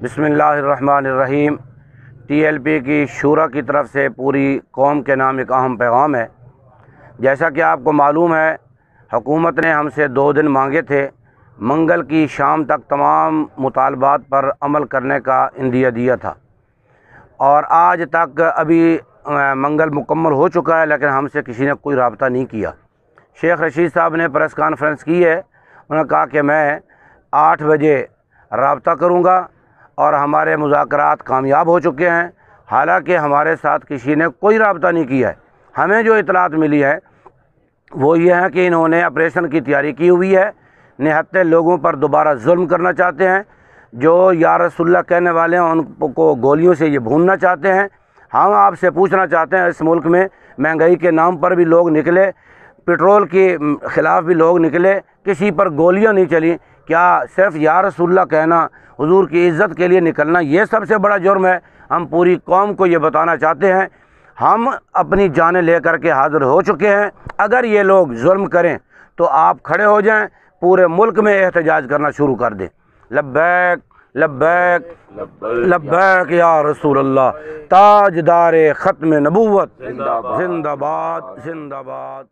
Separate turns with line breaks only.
بسم اللہ الرحمن الرحیم۔ ٹی ایل پی کی شورا کی طرف سے پوری قوم کے نام ایک اہم پیغام ہے۔ جیسا کہ آپ کو معلوم ہے، حکومت نے ہم سے 2 دن مانگے تھے، منگل کی شام تک تمام مطالبات پر عمل کرنے کا عندیہ دیا تھا، اور آج تک ابھی منگل مکمل ہو چکا ہے، لیکن ہم سے کسی نے کوئی رابطہ نہیں کیا۔ شیخ رشید صاحب نے پریس کانفرنس کی ہے، انہوں نے کہا کہ میں 8 بجے رابطہ کروں گا، اور ہمارے مذاکرات کامیاب ہو چکے ہیں، حالانکہ ہمارے ساتھ کسی نے کوئی رابطہ نہیں کیا ہے۔ ہمیں جو اطلاعات ملی ہے وہ یہ ہے کہ انہوں نے آپریشن کی تیاری کی ہوئی ہے، نہتے لوگوں پر دوبارہ ظلم کرنا چاہتے ہیں، جو یا رسول اللہ کہنے والے ہیں ان کو گولیوں سے یہ بھوننا چاہتے ہیں۔ ہم آپ سے پوچھنا چاہتے ہیں، اس ملک میں مہنگائی کے نام پر بھی لوگ نکلے، پٹرول کے خلاف بھی لوگ نکلے، کسی پر گولیاں نہیں چلیں، کیا صرف یا رسول اللہ کہنا، حضور کی عزت کے لیے نکلنا یہ سب سے بڑا جرم ہے؟ ہم پوری قوم کو یہ بتانا چاہتے ہیں، ہم اپنی جانیں لے کر کے حاضر ہو چکے ہیں۔ اگر یہ لوگ ظلم کریں تو آپ کھڑے ہو جائیں، پورے ملک میں احتجاج کرنا شروع کر دیں۔ لبیک لبیک لبیک یا رسول اللہ، تاجدار ختم نبوت، زندہ باد زندہ باد زندہ باد۔